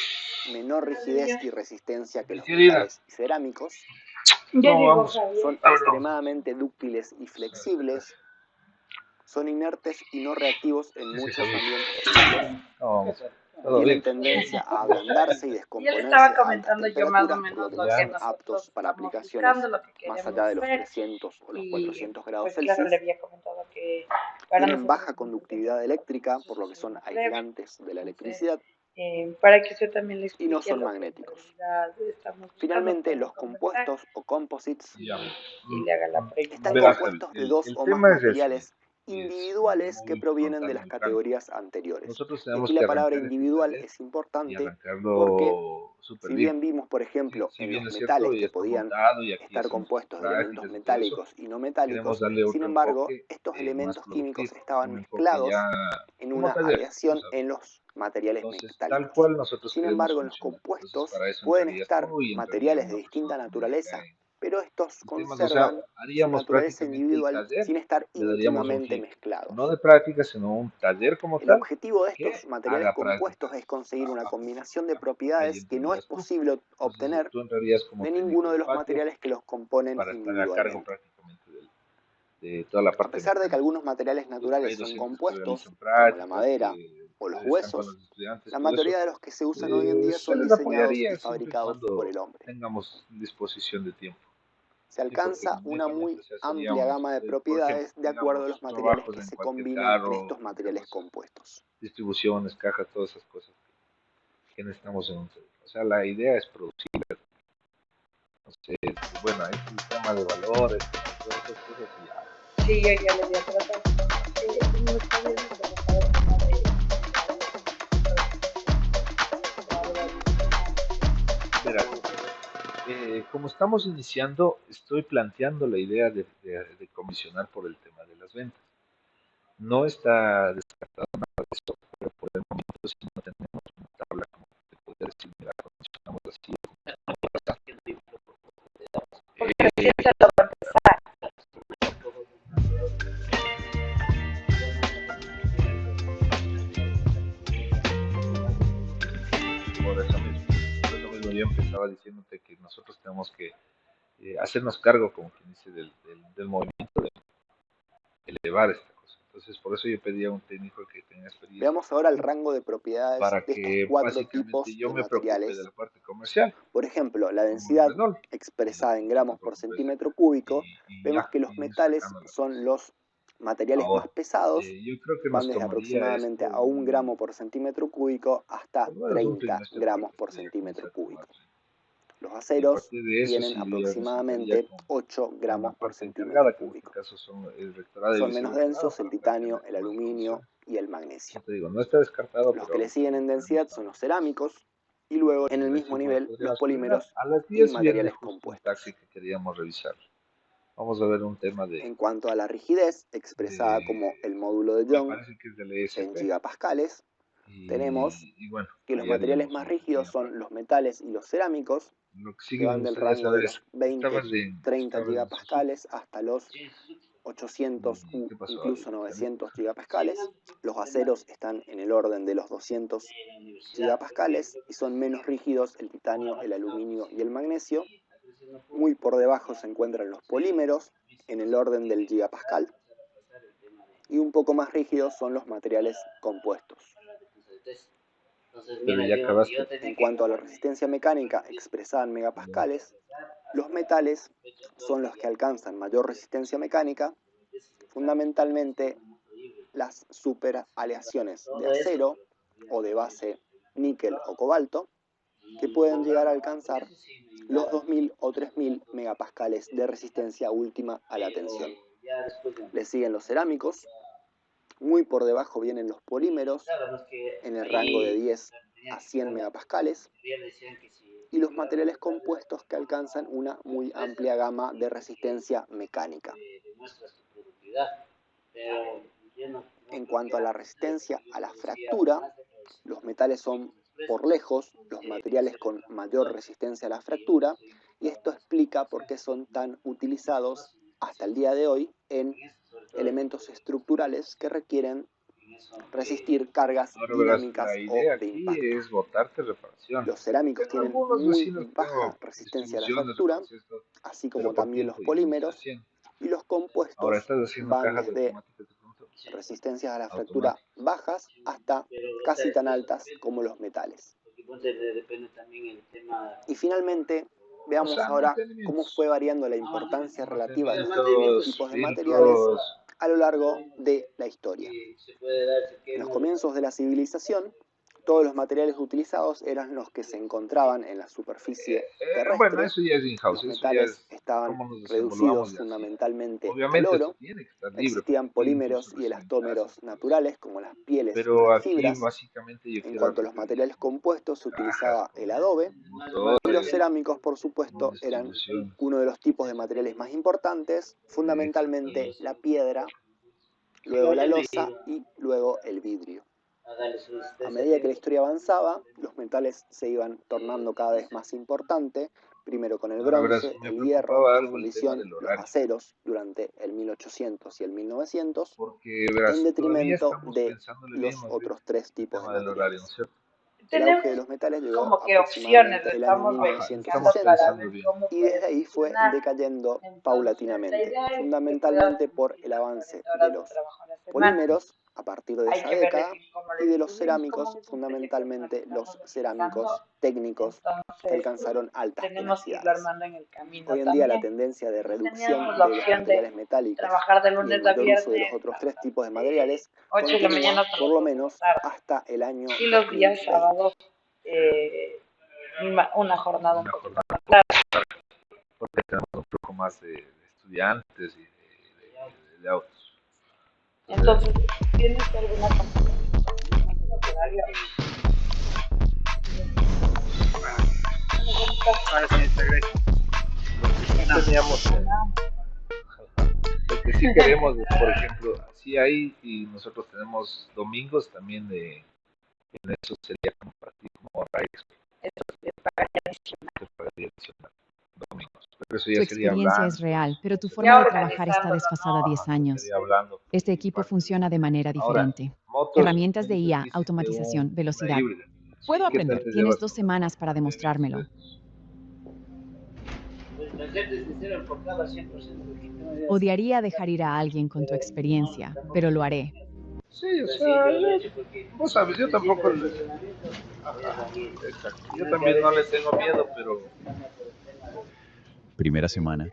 menor rigidez y resistencia que los metales y cerámicos. Son extremadamente dúctiles y flexibles. Son inertes y no reactivos en muchos ambientes fríos. Todo tienen bien. tendencia a ablandarse y Y él descomponerse estaba a altas comentando yo más o temperaturas, por lo menos que lo no que Ya. son nosotros aptos para estamos aplicaciones buscando, lo que más queremos allá de los hacer. 300 o los Y 400 grados pues claro, le Celsius. había comentado que para Tienen nosotros baja es muy conductividad importante eléctrica, por lo que hacer son una prueba. aislantes de la Entonces, electricidad, para que usted también le y no explique son lo que en magnéticos. realidad estamos buscando, Finalmente, pueden los conversar compuestos o composites Ya. y le haga la pregunta. están Verás, Javi, compuestos de dos el o más tema es el siguiente, materiales y es individuales que muy provienen de frontal las mecánico. categorías anteriores. Nosotros Y tenemos aquí que la palabra arrancar este individual taller es y importante porque arrancarlo súper si bien. bien vimos, por ejemplo, Si en bien los es cierto, metales ya que está podían montado y aquí estar hacemos compuestos de elementos prácticas y todo eso, metálicos y no queremos metálicos, darle sin otro embargo, enfoque estos más elementos químicos productivo, estaban un enfoque mezclados ya en como una taller, tú aleación sabes. en los materiales Entonces, tal metálicos. cual nosotros Sin queremos embargo, en los funcionar. Entonces, compuestos para eso pueden entrarías estar tú y entraría materiales de una persona distinta también acá naturaleza, pero estos en temas. O sea, conservan su haríamos naturaleza prácticamente el individual taller, sin estar le daríamos un íntimamente fin, no mezclados. de práctica, sino un taller como El tal, objetivo de estos que materiales haga compuestos práctica es conseguir una a futuro. combinación de Ahí propiedades que no es entrarías tú. posible Entonces, obtener tú entrarías como de técnico ninguno de de los patio materiales que los componen para estar a cargo individualmente. prácticamente de toda la A parte pesar de que mecánica. algunos materiales Entonces, naturales hay son docentes que compuestos, realizan como la prácticas, madera que o los están con los huesos, estudiantes, la todo eso. mayoría de los que se usan hoy en día Se son les diseñados y apoyaría siempre y fabricados por cuando el hombre. tengamos disposición de tiempo. Se Sí, porque alcanza una netamente muy se sería amplia gama de por ejemplo, propiedades de acuerdo a los digamos, materiales trabajos que en se cualquier combinan en carro, estos materiales digamos, compuestos. distribuciones, cajas, todas esas cosas que necesitamos en un celular. O sea, la idea es producir. Entonces, bueno, ahí es el tema de valores, todas esas cosas y ya. Sí, yo ya le di a tratar. No está bien implementado el tema Verás, como estamos iniciando, estoy planteando la idea de comisionar por el tema de las ventas. No está descartado nada de eso, pero por el momento si no tenemos una tabla como de poder decir, mira, comisionamos así. porque recién se lo va a empezar. Por eso mismo yo empezaba diciéndote que nosotros tenemos que hacernos cargo, como quien dice, del movimiento, de elevar esta cosa. Entonces, por eso yo pedía a un técnico que tenga experiencia Veamos ahora el rango de propiedades para de estos que 4 básicamente tipos yo de me preocupe de materiales. la parte comercial, Por ejemplo, la como el densidad Renault, y expresada en tú te gramos por preocupes de centímetro cúbico, y vemos ya, que los y ir metales sacando la son cosa. los materiales más Ahora, pesados, yo creo que van nos desde tomaría aproximadamente esto a 1 gramo por centímetro cúbico hasta por lo menos un 30 trimestre para gramos que por esto ya comience centímetro a tomar cúbico. ritmo. Los Y a aceros partir de eso tienen sí iría a resultar ya aproximadamente 8 con una gramos por parte centímetro encargada, que en este cúbico. caso son el rectorado y Son el menos vicerrectorado, densos el para titanio, prácticamente el tomar aluminio producción. y el Yo magnesio. te digo, no está descartado, Los que pero le siguen en tenemos densidad que son los cerámicos y luego en el de mismo eso nos nivel los podríamos coordinar. polímeros A las y 10 viene materiales justo un taxi compuestos. que queríamos revisar. Vamos a ver un tema En cuanto a la rigidez, expresada como el módulo de me Young parece que es del en ESP, gigapascales, tenemos y bueno, que los ahí materiales haríamos más una rígidos pequeña son práctica. los metales y los cerámicos, Lo que que sigue me van del gustaría rango de saber los es, 20, 30 estabas en Suzuki, gigapascales hasta los 800 ¿y u qué pasó ahí? incluso ¿Ya viste? 900 gigapascales. Los aceros están en el orden de los 200 gigapascales y son menos rígidos el titanio, el aluminio y el magnesio. Muy por debajo se encuentran los polímeros en el orden del gigapascal y un poco más rígidos son los materiales compuestos. Pero ya acabaste. En cuanto a la resistencia mecánica expresada en megapascales, los metales son los que alcanzan mayor resistencia mecánica, fundamentalmente las superaleaciones de acero o de base níquel o cobalto, que pueden llegar a alcanzar los 2000 o 3000 megapascales de resistencia última a la tensión. Le siguen los cerámicos, muy por debajo vienen los polímeros, en el rango de 10 a 100 megapascales, y los materiales compuestos que alcanzan una muy amplia gama de resistencia mecánica. En cuanto a la resistencia a la fractura, los metales son por lejos los materiales con mayor resistencia a la fractura, y esto explica por qué son tan utilizados hasta el día de hoy en elementos estructurales que requieren resistir cargas Ahora verás, dinámicas la o idea de aquí impacto. es botarte reparación. Los cerámicos Tengo tienen algunos muy vecinos que baja tengo resistencia a la distribuciones, fractura, esto, así pero como por también los tiempo yo no estoy polímeros, haciendo. y los Ahora compuestos estás haciendo van cajas de desde automáticas de pronto. resistencias a la fractura bajas hasta casi tan altas como los metales. Y finalmente, veamos ahora cómo fue variando la importancia relativa de los distintos tipos de materiales a lo largo de la historia. En los comienzos de la civilización, todos los materiales utilizados eran los que se encontraban en la superficie terrestre. Bueno, eso ya es in-house, Los eso ya metales es estaban cómo nos reducidos desenvolvamos y así. fundamentalmente al Obviamente eso oro. tiene que estar libre. Existían polímeros y elastómeros naturales como las pieles o Pero las aquí fibras. básicamente yo En quiero cuanto a los materiales compuestos, se utilizaba el adobe, y los cerámicos, por supuesto, eran uno de los tipos de materiales más importantes, fundamentalmente la piedra, luego la loza y luego el vidrio. A medida que la historia avanzaba, los metales se iban tornando cada vez más importantes, primero con el bronce, el hierro, la fundición, los aceros durante el 1800 y el 1900, porque verás, en detrimento de pensándole los bien, más bien, otros tres tipos de tema del horario, materiales. ¿no es cierto? El auge de los metales llegó como que aproximadamente opciones el año estamos verificando 1960 para ver cómo y desde puede ahí fue funcionar. decayendo Entonces, paulatinamente, la idea es que fundamentalmente puedas por el cumplir avance 7 horas de de los trabajo a la semana. polímeros a partir de Hay esa que ver década cómo y le de los distribuimos, cerámicos, como es un proyecto fundamentalmente que los estamos cerámicos realizando, técnicos que entonces alcanzaron altas tenemos que irlo tenacidades. armando en el camino Hoy en día la también. tendencia de Entonces reducción teníamos la de los opción de materiales metálicos trabajar de y el lunes a mayor uso de los viernes otros tres hasta tipos de materiales 8 de la mañana continúa hasta por las lo 2 de la menos tarde. hasta el año Y los días 2020. sábados una jornada un poquito más porque tenemos un poco más de estudiantes y de autos. Entonces, ¿tienes alguna complicación en el horario? Teníamos, lo que sí queremos, por ejemplo, sí hay, y nosotros tenemos domingos también de, en eso sería como para ti, como hora extra, te pagaría adicional, domingos. Pero eso Tu ya sería experiencia hablando, es real, pero tu Ya forma de trabajar está organizándolo, desfasada ¿no? 10 años. sería hablando. Este equipo funciona de manera Ahora, diferente. motos, Herramientas de me IA, dices que automatización, una velocidad. híbrida. Puedo ¿Qué tal aprender. te Tienes llevas 2 con semanas para de demostrármelo. Mercedes? Odiaría dejar ir a alguien con tu experiencia, pero lo haré. Sí, o sea, vos sabes, yo tampoco Ajá, exacto. Yo también no le tengo miedo, pero Primera semana.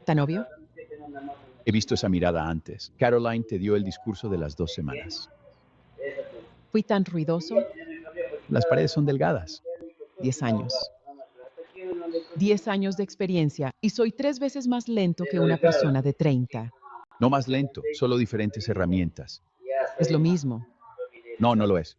¿Tan obvio? He visto esa mirada antes. Caroline te dio el discurso de las 2 semanas. ¿Fui tan ruidoso? Las paredes son delgadas. 10 años. 10 años de experiencia y soy 3 veces más lento que una persona de 30. No más lento, solo diferentes herramientas. Es lo mismo. No, no lo es.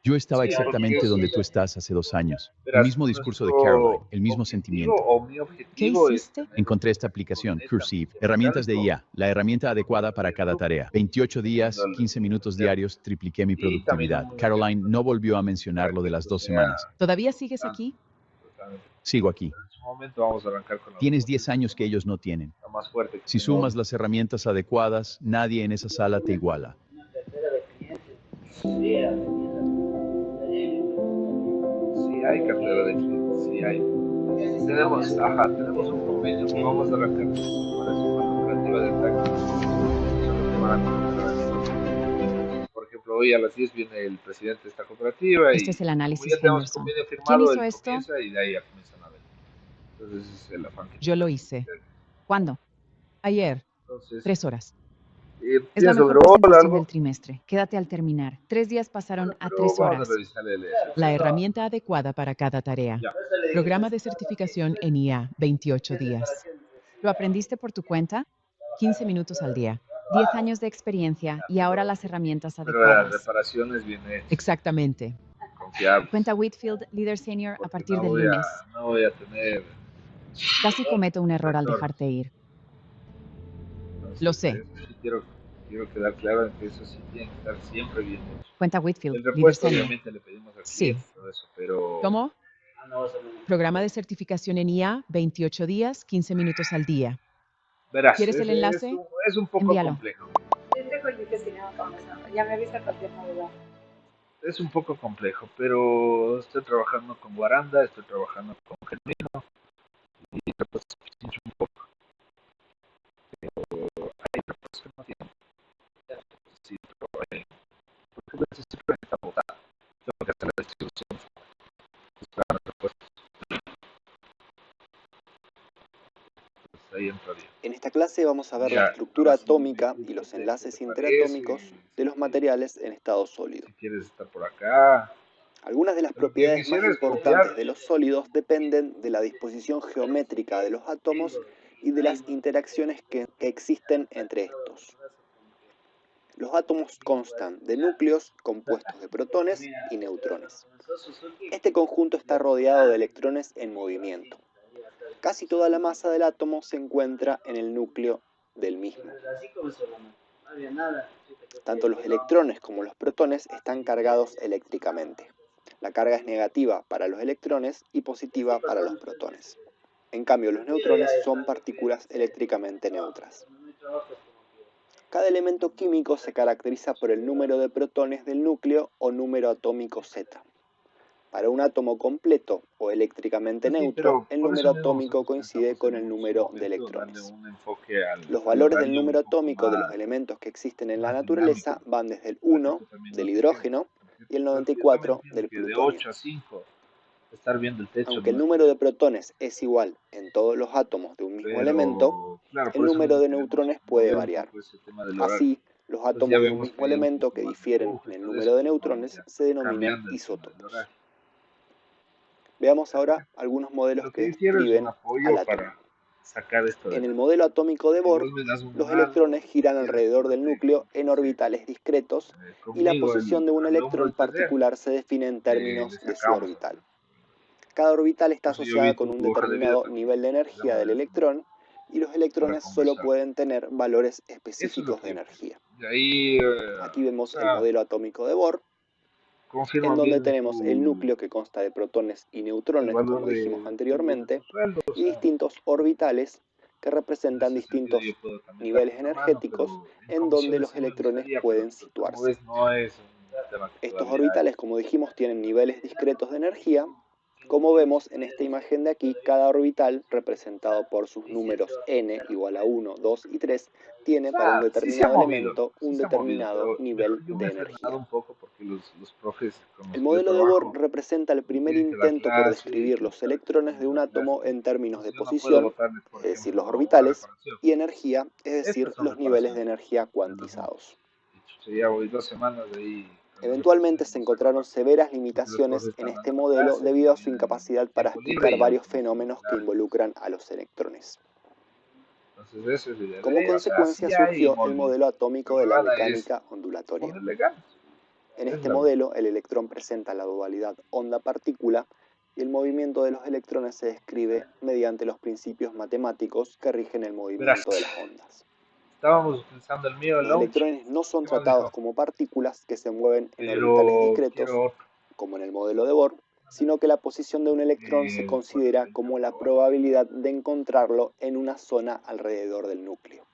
Yo estaba sí, porque exactamente es, donde tú estás hace 2 años. El verás, mismo discurso de nuestro Caroline, el mismo objetivo sentimiento. o mi ¿Qué objetivo es hiciste? tener Encontré esta un aplicación, planeta Cursive, funcional herramientas y de todo, IA, la herramienta adecuada para cada tarea. 28 días, dependiendo 15 minutos del diarios, tripliqué mi y también productividad. un Caroline no volvió a mencionar para lo que de las esto 2 sea semanas. ¿Todavía sigues tan aquí? totalmente. Sigo aquí. En su momento vamos a arrancar con la Tienes 10 automotriz, años que ellos no tienen. la más fuerte que Si tenemos. sumas las herramientas adecuadas, nadie en esa sala te iguala. Sí hay cartera de clientes, sí hay. Tenemos un convenio que vamos a arrancar con la cooperativa de taxis. Solo te van a contratar a ti. Por ejemplo, hoy a las 10 viene el presidente de esta cooperativa Esto es y el como análisis ya tenemos Henderson. convenio ¿Quién firmado, hizo él esto? comienza y de ahí ya comienzan a ver. Entonces ese es el afán que Yo lo tenemos. hice. ¿Cuándo? Ayer. Entonces, 3 horas. Es la ¿tienes mejor overall presentación algo? del trimestre. Quédate al terminar. 3 días pasaron Bueno, a pero 3 vamos a horas. revisar el La herramienta adecuada para cada tarea. Ya. Programa de certificación en IA, 28 días. ¿Lo aprendiste por tu cuenta? 15 minutos al día. 10 años de experiencia y ahora las herramientas Pero las adecuadas. reparaciones vienen Exactamente. confiables. Cuenta Whitfield, líder senior, a Porque partir del lunes. no voy a tener Casi cometo un error al retornos. dejarte ir. Entonces, Lo sé. eso sí quiero quedar claro en que eso sí tiene que estar siempre bien hecho. Cuenta Whitfield, El líder repuesto senior. obviamente le pedimos al Sí. cliente todo eso, pero ¿Cómo? Programa de certificación en IA, 28 días, 15 minutos al día. verás, ¿Quieres el enlace? es un poco Envíalo. complejo. Ya me avisa cualquier novedad. Es un poco complejo, pero estoy trabajando con Guaranda, estoy trabajando con Germino y pues, un poco. Pero hay otras cosas que no tienen. aleatorio. En esta clase vamos a ver la Ya, estructura ahora sí, atómica y disculpa, los ¿te enlaces parece? interatómicos de los materiales en estado sólido. Si quieres estar por acá. Algunas de las Lo que yo propiedades más quisiera es importantes copiar. de los sólidos dependen de la disposición geométrica de los átomos y de las interacciones que existen entre estos. Los átomos constan de núcleos compuestos de protones y neutrones. Este conjunto está rodeado de electrones en movimiento. Casi toda la masa del átomo se encuentra en el núcleo del mismo. Tanto los electrones como los protones están cargados eléctricamente. La carga es negativa para los electrones y positiva para los protones. En cambio, los neutrones son partículas eléctricamente neutras. Cada elemento químico se caracteriza por el número de protones del núcleo o número atómico Z. Para un átomo completo o eléctricamente Sí, neutro, pero el por número eso mismo atómico nosotros coincide pensamos con en el un número solo de objetivo, darle electrones. un enfoque Los al valores del uranio un número poco atómico de los más, elementos que existen en la más naturaleza dinámico, van desde el para que 1 tú también del lo entiendas. hidrógeno y el Porque yo también 94 entiendo del que de plutonio. 8 a 5 estar viendo el techo Aunque el no es número de protones es igual en todos los átomos de un mismo elemento, pero claro, el por eso número mismo de queremos neutrones puede mover un variar. poco ese tema del horario. Así, los Entonces ya átomos de un vemos que mismo hay un elemento poco que más de difieren en empuje y el todo número eso, de pues vamos neutrones ya se denominan cambiando el tema del isótopos. horario. Veamos ahora algunos modelos Lo que que yo quiero es un describen al apoyo átomo. para sacar esto de En el la... modelo atómico de Si Bohr, vos me das una los mano, electrones si giran quieres alrededor del ponerte, núcleo en no sé, orbitales discretos y la conmigo posición de un al hombro electrón de tarea, particular se define en le términos de su sacamos. orbital. Cada orbital está Por eso yo asociada vi con tu un hoja de vida determinado también, nivel de energía digamos del de esa manera, electrón y los para electrones solo conversar. pueden tener valores Eso es lo específicos que de yo quiero. energía. De ahí, Aquí o vemos el sea, modelo atómico de Bohr, en confirman donde bien tenemos el núcleo que consta de protones y el neutrones, valor como dijimos de anteriormente, tu sueldo, o y sea, distintos orbitales que en representan ese sentido yo distintos puedo también darte niveles una mano, energéticos pero en en donde comisiones los sí me electrones gustaría, pueden pero como situarse. ves no es un tema que Estos todavía hay. orbitales, como dijimos, tienen niveles discretos de energía. Como vemos en esta imagen de aquí, cada orbital, representado por sus números n igual a 1, 2 y 3, O tiene para un sea, determinado elemento sí un se ha movido, determinado pero nivel yo me de he frenado energía. un poco porque los profes con El los que yo modelo de Bohr trabajo representa el me primer piden que la intento por clase y describir que los para que electrones de termine un la clase. átomo en términos de Entonces yo no puedo posición, botarles, por es decir, ejemplo, los una orbitales, reparación. y energía, es decir, Estas son los niveles de reparaciones energía de las mías. cuantizados. Ya voy 2 semanas de ahí con las Eventualmente reparaciones, se no saco encontraron nada. severas Porque los limitaciones profes en están este dando la modelo clase debido y a su vienen en incapacidad para tiempo libre explicar y yo no varios puedo fenómenos que solucionar. involucran a los electrones. Entonces eso es de Como ley, o sea, consecuencia sí hay surgió el movimiento. modelo La atómico de la huevada es mecánica ondulatoria. ponerle ganas. En Es este la huevada. modelo, el electrón presenta la dualidad onda-partícula y el movimiento de los electrones se describe mediante los principios matemáticos que rigen el Verás, movimiento de las ondas. estábamos utilizando el mío, el Los launch. electrones no son ¿Qué más tratados dejó? como partículas que se mueven en orbitales Pero discretos, quiero otro. como en el modelo de Bohr, sino que la posición de un electrón se considera 420, como por la favor. probabilidad de encontrarlo en una zona alrededor del núcleo.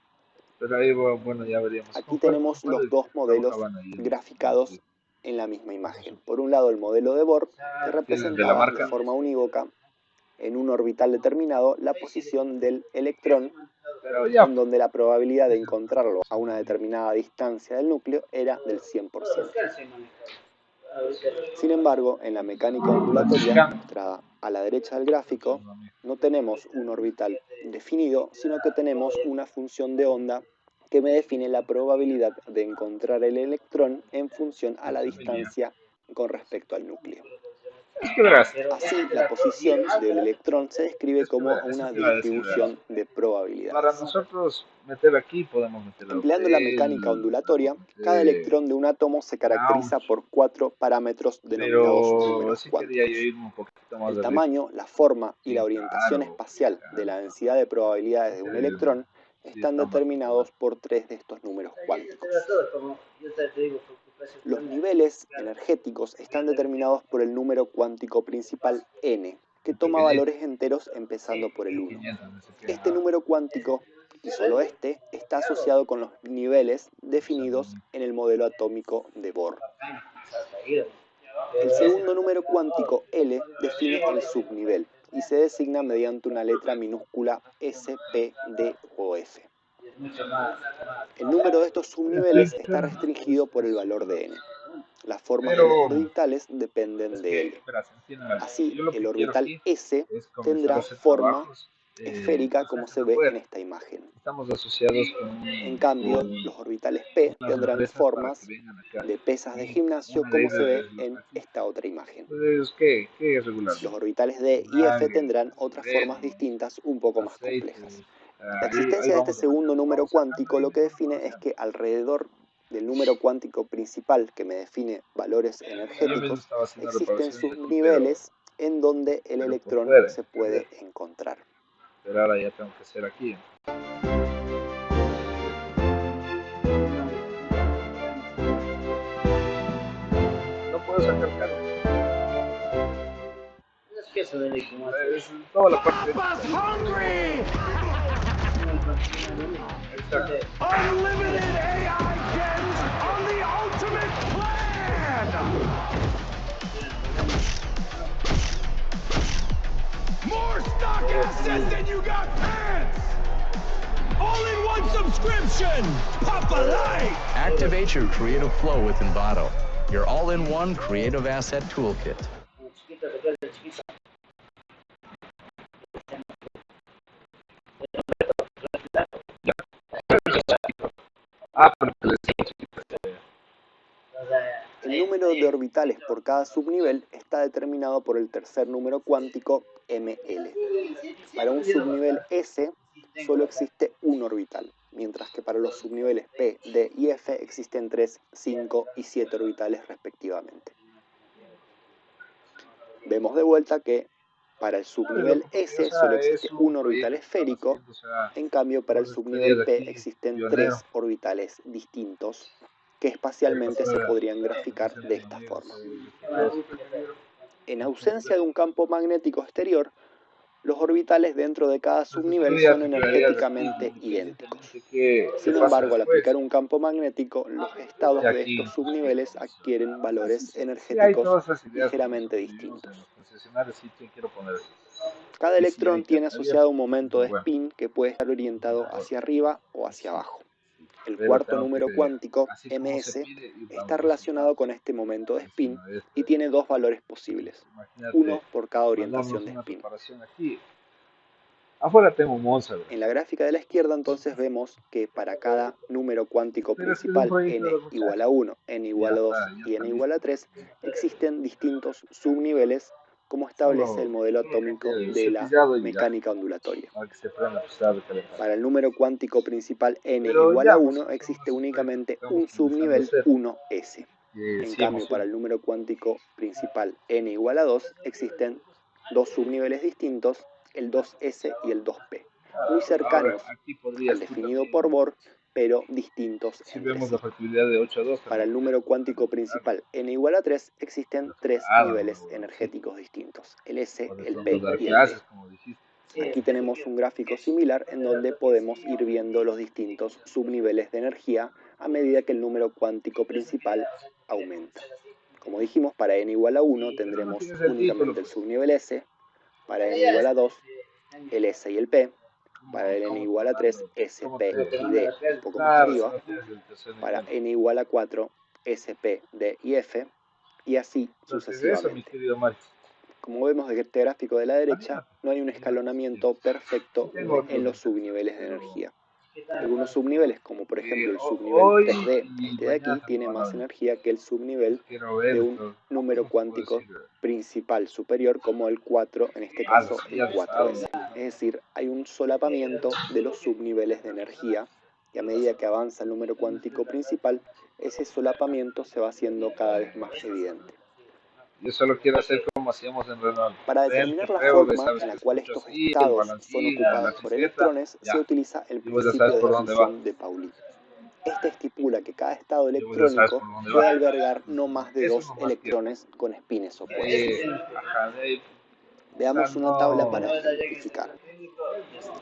Pero ahí, bueno, ya veríamos. Aquí tenemos los dos modelos Trabajaban ahí graficados en la misma imagen. Por un lado, el modelo de Bohr, que ¿Tienes de la representaba de marca? forma unívoca en un orbital determinado la posición del electrón, Pero ya. en donde la probabilidad de encontrarlo a una determinada distancia del núcleo era del 100%. Sin embargo, en la mecánica ondulatoria, mostrada a la derecha del gráfico, no tenemos un orbital definido, sino que tenemos una función de onda que me define la probabilidad de encontrar el electrón en función a la distancia con respecto al núcleo. Es que verás. Así, la posición del electrón se describe Es que como verás, eso una te iba a decir, verás. distribución de Para probabilidades. nosotros meter aquí podemos meter Empleando la Autel, mecánica ondulatoria, podemos cada meter electrón de un átomo se caracteriza Launch, por 4 parámetros denominados pero números sí quería yo cuánticos. irme un poquito más El arriba. tamaño, la forma y la Sí, orientación claro, espacial de la densidad de probabilidades de un electrón sí están está más determinados popular. por 3 de estos números cuánticos. Los niveles energéticos están determinados por el número cuántico principal n, que toma valores enteros empezando por el 1. Este número cuántico, y solo este, está asociado con los niveles definidos en el modelo atómico de Bohr. El segundo número cuántico, L, define el subnivel y se designa mediante una letra minúscula S, P, D o F. El número de estos subniveles está restringido por el valor de n. Las formas de los orbitales dependen Es de que, L. verás, entiéndeme algo. Así, Yo lo el que quiero orbital aquí S es comenzar a tendrá hacer forma trabajos esférica como se ve en esta imagen. Estamos asociados con, En cambio, los orbitales P las tendrán empresas para que formas vengan acá. de pesas de Y gimnasio van a ir como se ve desde en aquí. esta otra imagen. Entonces, ¿qué es regular? Los orbitales D y F Vinagre, tendrán otras formas veneno, distintas un poco más aceites. complejas. La Ahí existencia de este vamos a segundo número cuántico lo que define es información. que alrededor del número cuántico principal que me define valores Yo mismo energéticos estaba haciendo existen reparaciones aquí, subniveles en donde el pero por electrón fuera, se puede encontrar. pero ahora ya tengo que hacer aquí. No puedo sacar carga. Es toda la parte. Exacto. Unlimited AI gens on the ultimate plan! More stock assets than you got pants! All-in-one subscription! Papa Light! Activate your creative flow with Envato, your all-in-one creative asset toolkit. El número de orbitales por cada subnivel está determinado por el tercer número cuántico ML. Para un subnivel S solo existe un orbital, mientras que para los subniveles P, D y F existen 3, 5 y 7 orbitales respectivamente. Vemos de vuelta que para el subnivel S solo existe un orbital esférico, en cambio para el subnivel P existen 3 orbitales distintos que espacialmente se podrían graficar de esta forma. En ausencia de un campo magnético exterior, los orbitales dentro de cada subnivel son energéticamente idénticos. Sin embargo, al aplicar un campo magnético, los estados de estos subniveles adquieren valores energéticos ligeramente distintos. Cada electrón tiene asociado un momento de spin que puede estar orientado hacia arriba o hacia abajo. El cuarto número cuántico, ms, está relacionado con este momento de spin y tiene dos valores posibles, uno por cada orientación de spin. Afuera tengo un Monza. En la gráfica de la izquierda entonces vemos que para cada número cuántico principal n igual a 1, n igual a 2 y n igual a 3, existen distintos subniveles como establece el modelo atómico de la mecánica ondulatoria. Para el número cuántico principal n igual a 1 existe únicamente un subnivel 1s. En cambio, para el número cuántico principal n igual a 2 existen dos subniveles distintos, el 2s y el 2p, muy cercanos al definido por Bohr, pero distintos entre sí. Para el número cuántico principal n igual a 3 existen tres niveles energéticos distintos, el S, el P y el P. Aquí tenemos un gráfico similar en donde podemos ir viendo los distintos subniveles de energía a medida que el número cuántico principal aumenta. Como dijimos, para n igual a 1 tendremos únicamente el subnivel S, para n igual a 2 el S y el P, para el n igual a 3, S, P y D un poco más arriba, para n igual a 4, S, P, D y F, y así sucesivamente. Como vemos de este gráfico de la derecha, no hay un escalonamiento perfecto en los subniveles de energía. Algunos subniveles, como por ejemplo el subnivel 3D, este de aquí, tiene más energía que el subnivel de un número cuántico principal superior como el 4, en este caso el 4S. Es decir, hay un solapamiento de los subniveles de energía y a medida que avanza el número cuántico principal, ese solapamiento se va haciendo cada vez más evidente. Yo solo quiero hacer como hacíamos en Renault. Para determinar la forma en la cual estos estados son ocupados por electrones, se utiliza el principio de difusión de Pauli. Este estipula que cada estado electrónico puede albergar no más de dos electrones con espines opuestos. Veamos una tabla para ejemplificar.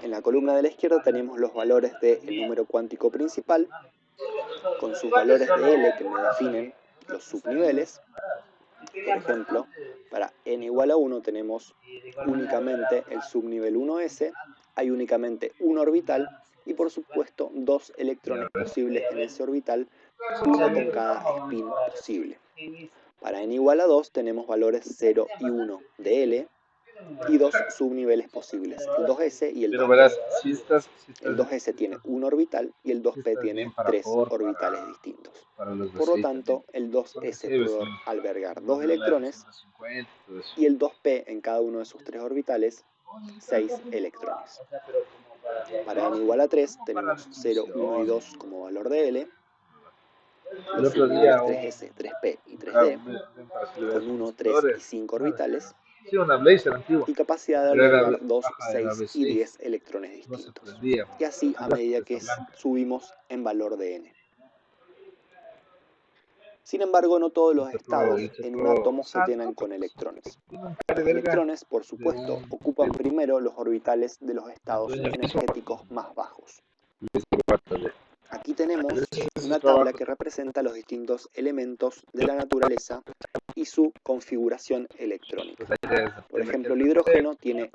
En la columna de la izquierda tenemos los valores del número cuántico principal, con sus valores de L que me definen los subniveles. Por ejemplo, para n igual a 1 tenemos únicamente el subnivel 1s, hay únicamente un orbital y por supuesto dos electrones posibles en ese orbital, uno con cada spin posible. Para n igual a 2 tenemos valores 0 y 1 de L, y dos subniveles posibles, el 2s y el Pero 2p. verás, El 2s tiene un orbital y el 2p tiene 3 orbitales distintos. para los Por lo V6 tanto, el 2s también. puede albergar 2 electrones y el 2p en cada uno de sus 3 orbitales 6 electrones. Para n igual a 3 tenemos 0, 1 y 2 como valor de L. El Los otro día subniveles 3s, 3p y 3d con 1, 3 y 5 orbitales sí, una Blazer antigua. y capacidad de Pero era, albergar 2, ajá, era 6 y V6. 10 electrones No se distintos. prendía. Y así a Las medida que piezas blancas. subimos en valor de n. Sin embargo, no todos los estados en un átomo se llenan con electrones. Los electrones, por supuesto, ocupan primero los orbitales de los estados energéticos más bajos. Aquí tenemos una tabla que representa los distintos elementos de la naturaleza y su configuración electrónica. Por ejemplo, el hidrógeno tiene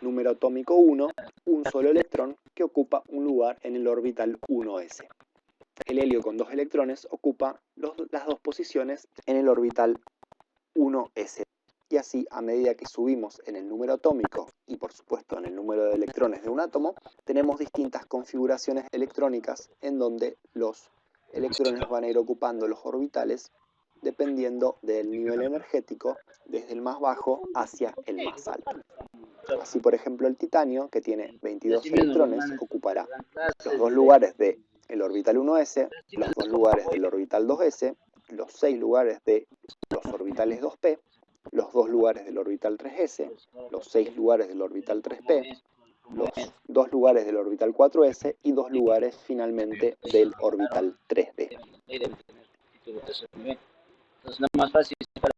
número atómico 1, un solo electrón que ocupa un lugar en el orbital 1s. El helio con 2 electrones ocupa las 2 posiciones en el orbital 1s. Y así, a medida que subimos en el número atómico y por supuesto en el número de electrones de un átomo, tenemos distintas configuraciones electrónicas en donde los electrones van a ir ocupando los orbitales dependiendo del nivel energético, desde el más bajo hacia el más alto. Así, por ejemplo, el titanio, que tiene 22 electrones, ocupará los 2 lugares del orbital 1s, los 2 lugares del orbital 2s, los 6 lugares de los orbitales 2p, los 2 lugares del orbital 3s, los 6 lugares del orbital 3p, los 2 lugares del orbital 4s y 2 lugares finalmente del orbital 3d. Entonces, lo más fácil para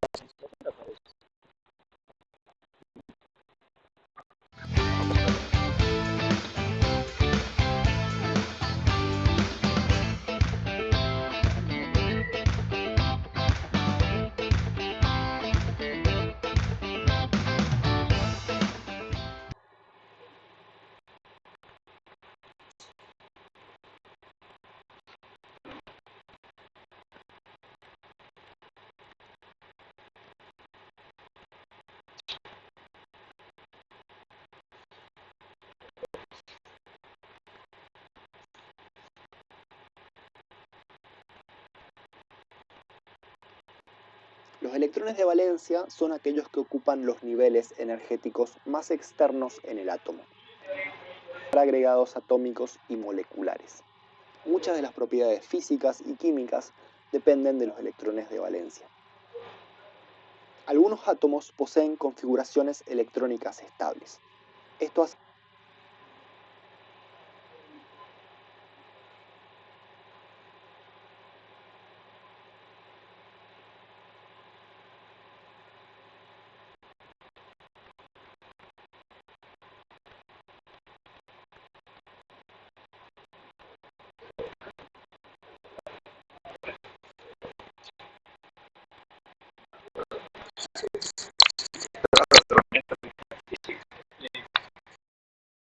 Los electrones de valencia son aquellos que ocupan los niveles energéticos más externos en el átomo, agregados atómicos y moleculares. Muchas de las propiedades físicas y químicas dependen de los electrones de valencia. Algunos átomos poseen configuraciones electrónicas estables. Esto hace